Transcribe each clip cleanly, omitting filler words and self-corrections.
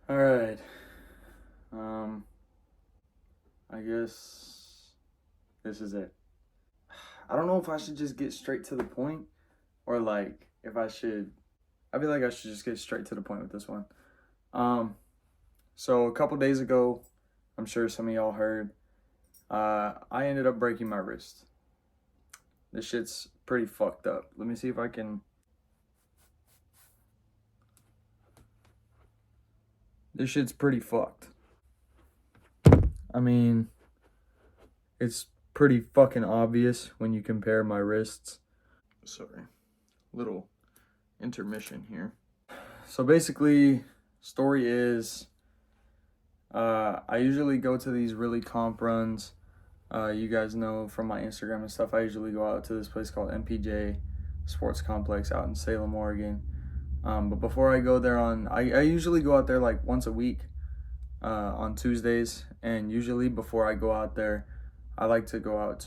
All right. Um, I guess this is it. I don't know if I should just get straight to the point or like if I should. I feel like I should just get straight to the point with this one. Um, so a couple days ago, I'm sure some of y'all heard. I ended up breaking my wrist. This shit's pretty fucked up. Let me see if I can. This shit's pretty fucked. I mean, it's pretty fucking obvious when you compare my wrists. Sorry, little intermission here. So basically, story is, I usually go to these really comp runs. You guys know from my Instagram and stuff, I usually go out to this place called MPJ Sports Complex out in Salem, Oregon. But before I go there I usually go out there like once a week on Tuesdays. And usually before I go out there, I like to go out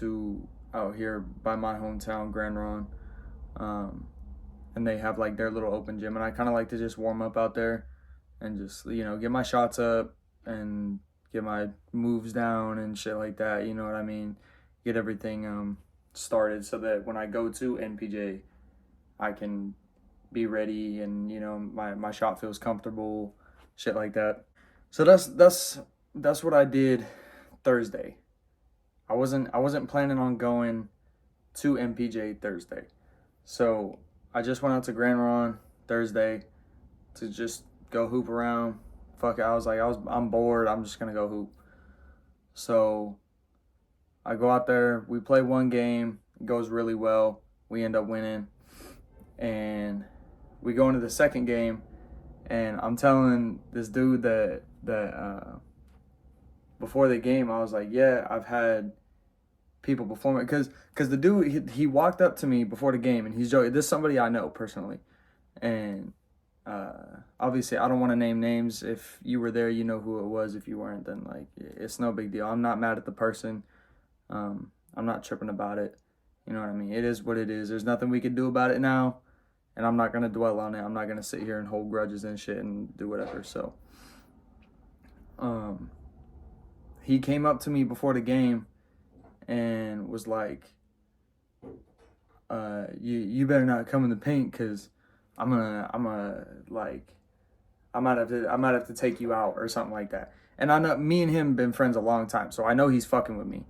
here by my hometown, Grand Ron. Um, and they have like their little open gym, and I kind of like to just warm up out there and just get my shots up and get my moves down and shit like that. You know what I mean? Get everything started so that when I go to NPJ, I can be ready and my shot feels comfortable, shit like that. So that's what I did Thursday. I wasn't planning on going to MPJ Thursday. So I just went out to Grand Ron Thursday to just go hoop around. Fuck it, I'm bored. I'm just gonna go hoop. So I go out there. We play one game. It goes really well. We end up winning, and we go into the second game. And I'm telling this dude that before the game, I was like, yeah, I've had people before me because the dude he walked up to me before the game and he's joking. This is somebody I know personally, and obviously I don't want to name names. If you were there, you know who it was. If you weren't, then like it's no big deal. I'm not mad at the person. I'm not tripping about it. You know what I mean? It is what it is. There's nothing we can do about it now, and I'm not gonna dwell on it. I'm not gonna sit here and hold grudges and shit and do whatever. So, um, he came up to me before the game and was like, you better not come in the paint because I'm gonna like I might have to take you out or something like that. And I know me and him been friends a long time, so I know he's fucking with me.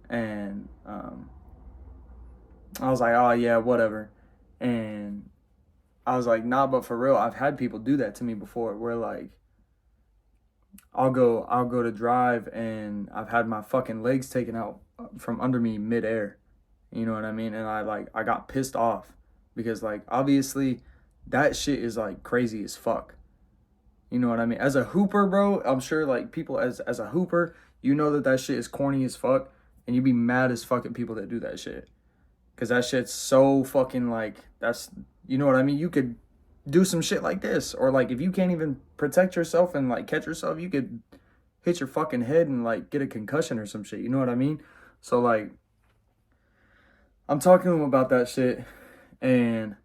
And I was like, oh yeah, whatever. And I was like, nah, but for real, I've had people do that to me before, where like I'll go to drive and I've had my fucking legs taken out from under me midair. You know what I mean? And I got pissed off because like obviously that shit is like crazy as fuck. You know what I mean? As a hooper, bro, I'm sure like people as a hooper, you know that shit is corny as fuck, and you be mad as fuck at people that do that shit. Cause that shit's so fucking like that's you know what I mean? You could do some shit like this. Or like if you can't even protect yourself and like catch yourself, you could hit your fucking head and like get a concussion or some shit. You know what I mean? So like I'm talking to him about that shit, and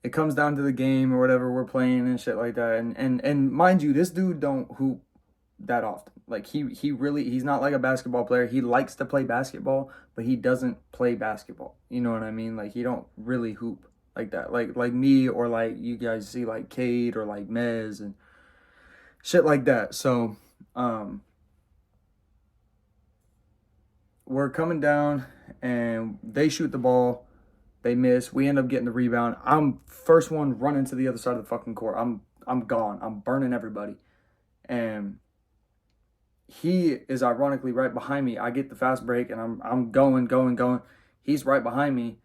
it comes down to the game or whatever we're playing and shit like that. And mind you, this dude don't hoop that often. Like he's not like a basketball player. He likes to play basketball, but he doesn't play basketball. You know what I mean? Like he don't really hoop like that. Like me or like you guys see like Cade or like Mez and shit like that. So um we're coming down and they shoot the ball. They miss. We end up getting the rebound. I'm first one running to the other side of the fucking court. I'm gone. I'm burning everybody. And he is ironically right behind me. I get the fast break and I'm going. He's right behind me.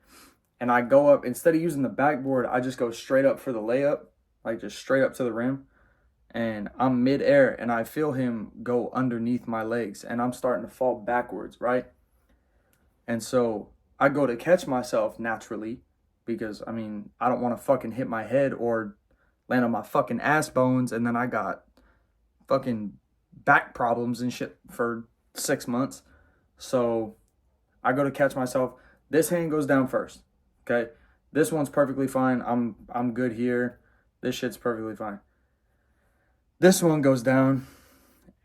And I go up instead of using the backboard, I just go straight up for the layup, like just straight up to the rim. And I'm midair and I feel him go underneath my legs and I'm starting to fall backwards, right? And so I go to catch myself naturally because I mean, I don't want to fucking hit my head or land on my fucking ass bones and then I got fucking back problems and shit for 6 months. So I go to catch myself. This hand goes down first. Okay? This one's perfectly fine. I'm good here. This shit's perfectly fine. This one goes down,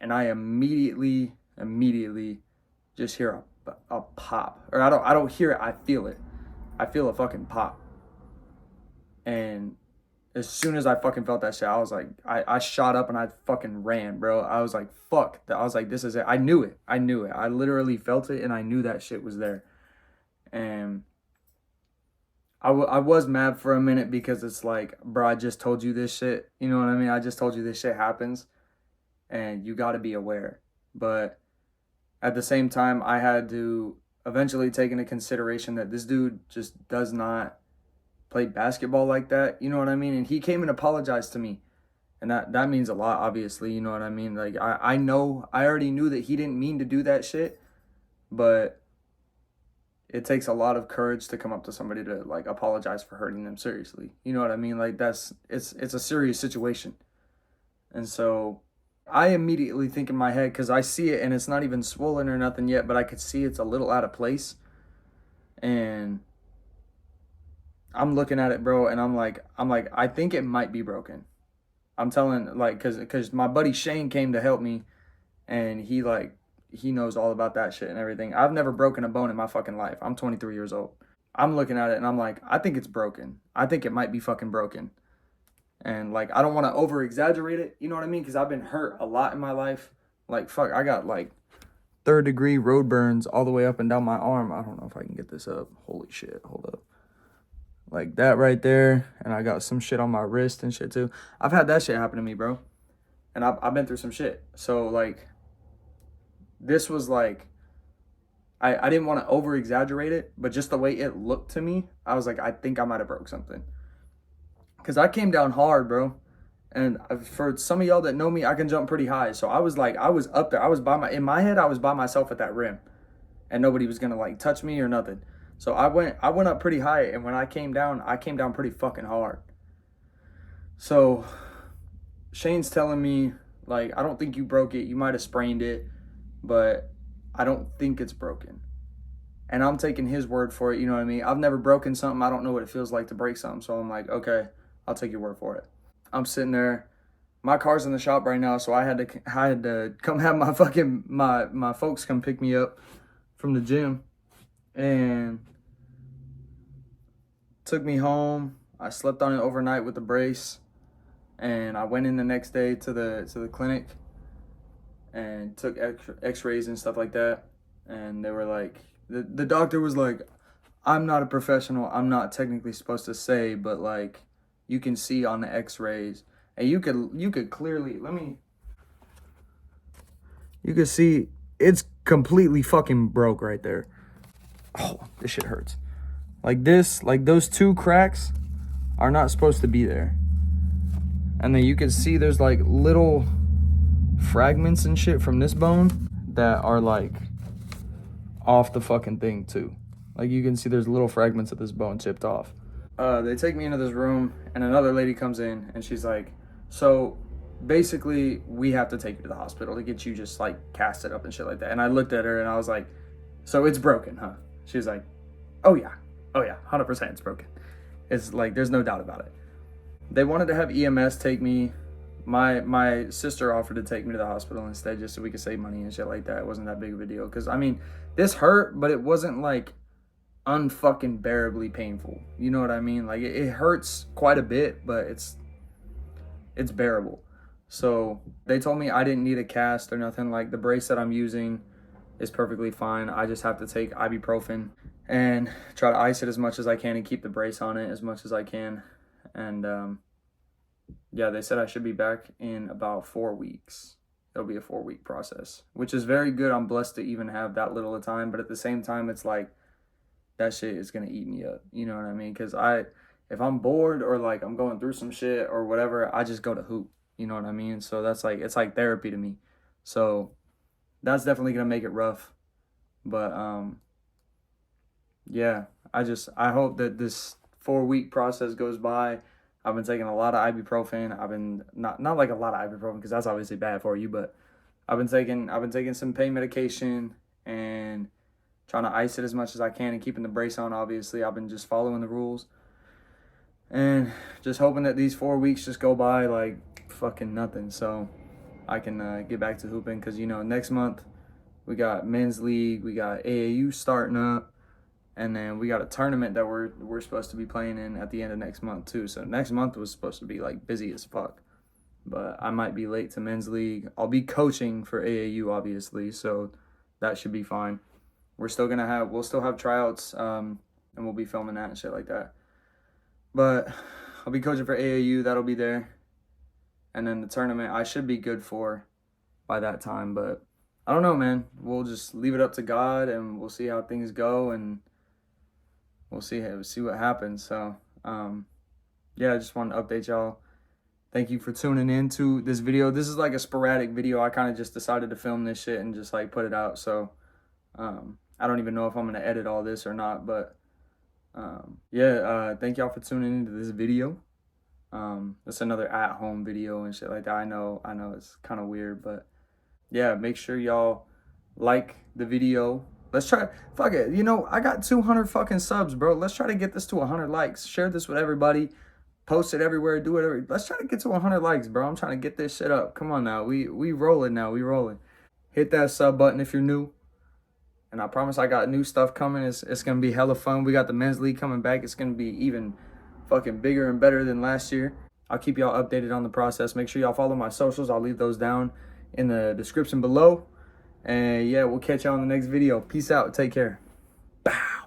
and I immediately just hear a pop. Or I don't hear it, I feel it. I feel a fucking pop. And as soon as I fucking felt that shit, I was like, I shot up and I fucking ran, bro. I was like, fuck. I was like, this is it. I knew it. I literally felt it, and I knew that shit was there. And I was mad for a minute because it's like, bro, I just told you this shit. You know what I mean? I just told you this shit happens, and you got to be aware. But at the same time, I had to eventually take into consideration that this dude just does not play basketball like that. You know what I mean? And he came and apologized to me. And that means a lot, obviously. You know what I mean? Like, I know, I already knew that he didn't mean to do that shit. But it takes a lot of courage to come up to somebody to, like, apologize for hurting them seriously. You know what I mean? Like, it's a serious situation. And so I immediately think in my head, because I see it and it's not even swollen or nothing yet, but I could see it's a little out of place. And I'm looking at it, bro, and I'm like, I think it might be broken. I'm telling, like, cause my buddy Shane came to help me, and he knows all about that shit and everything. I've never broken a bone in my fucking life. I'm 23 years old. I'm looking at it and I'm like, I think it's broken. I think it might be fucking broken. And like, I don't want to over exaggerate it. You know what I mean? Cause I've been hurt a lot in my life. Like, fuck, I got like 3rd-degree road burns all the way up and down my arm. I don't know if I can get this up. Holy shit. Hold up. Like that right there. And I got some shit on my wrist and shit too. I've had that shit happen to me, bro. And I've been through some shit. So like, this was like, I didn't want to over exaggerate it, but just the way it looked to me, I was like, I think I might have broke something. Cause I came down hard, bro. And for some of y'all that know me, I can jump pretty high. So I was up there. In my head, I was by myself at that rim, and nobody was gonna like touch me or nothing. So I went up pretty high, and when I came down pretty fucking hard. So Shane's telling me, like, I don't think you broke it. You might have sprained it, but I don't think it's broken. And I'm taking his word for it, you know what I mean? I've never broken something. I don't know what it feels like to break something. So I'm like, okay, I'll take your word for it. I'm sitting there. My car's in the shop right now, so I had to come have my fucking my folks come pick me up from the gym, and took me home. I slept on it overnight with the brace, and I went in the next day to the clinic and took x-rays and stuff like that. And they were like, the doctor was like, I'm not a professional. I'm not technically supposed to say, but like, you can see on the x-rays, and you could clearly, you can see it's completely fucking broke right there. Oh, this shit hurts. Like this, like those 2 cracks are not supposed to be there. And then you can see there's like little fragments and shit from this bone that are like off the fucking thing too. Like you can see there's little fragments of this bone chipped off. They take me into this room, and another lady comes in, and she's like, so basically we have to take you to the hospital to get you just like casted up and shit like that. And I looked at her and I was like, so it's broken, huh? She's like, oh yeah, 100% it's broken. It's like, there's no doubt about it. They wanted to have EMS take me. My sister offered to take me to the hospital instead, just so we could save money and shit like that. It wasn't that big of a deal. Because, I mean, this hurt, but it wasn't, like, unfucking bearably painful. You know what I mean? Like, it hurts quite a bit, but it's bearable. So, they told me I didn't need a cast or nothing. Like, the brace that I'm using is perfectly fine. I just have to take ibuprofen and try to ice it as much as I can and keep the brace on it as much as I can. And, yeah, they said I should be back in about 4 weeks. It'll be a 4-week process, which is very good. I'm blessed to even have that little of time. But at the same time, it's like, that shit is going to eat me up. You know what I mean? Because if I'm bored or like I'm going through some shit or whatever, I just go to hoop. You know what I mean? So that's like, it's like therapy to me. So that's definitely going to make it rough. But, yeah, I hope that this 4-week process goes by. I've been taking a lot of ibuprofen. I've been not like a lot of ibuprofen because that's obviously bad for you, but I've been taking some pain medication and trying to ice it as much as I can and keeping the brace on. Obviously, I've been just following the rules and just hoping that these 4 weeks just go by like fucking nothing, so I can get back to hooping. Because, you know, next month we got men's league, we got AAU starting up, and then we got a tournament that we're supposed to be playing in at the end of next month too. So next month was supposed to be like busy as fuck, but I might be late to men's league. I'll be coaching for AAU obviously, so that should be fine. We'll still have tryouts, and we'll be filming that and shit like that. But I'll be coaching for AAU, that'll be there. And then the tournament I should be good for by that time, but I don't know, man. We'll just leave it up to God, and we'll see how things go, and we'll see what happens. So, yeah, I just wanted to update y'all. Thank you for tuning in to this video. This is like a sporadic video. I kind of just decided to film this shit and just like put it out. So, I don't even know if I'm going to edit all this or not, but, yeah, thank y'all for tuning into this video. It's another at-home video and shit like that. I know it's kind of weird, but yeah, make sure y'all like the video. Let's try, fuck it, you know, I got 200 fucking subs, bro. Let's try to get this to 100 likes. Share this with everybody. Post it everywhere. Do whatever. Let's try to get to 100 likes, bro. I'm trying to get this shit up. Come on now. We rolling now. We rolling. Hit that sub button if you're new. And I promise I got new stuff coming. It's going to be hella fun. We got the men's league coming back. It's going to be even fucking bigger and better than last year. I'll keep y'all updated on the process. Make sure y'all follow my socials. I'll leave those down in the description below. And yeah, we'll catch y'all in the next video. Peace out. Take care. Bow.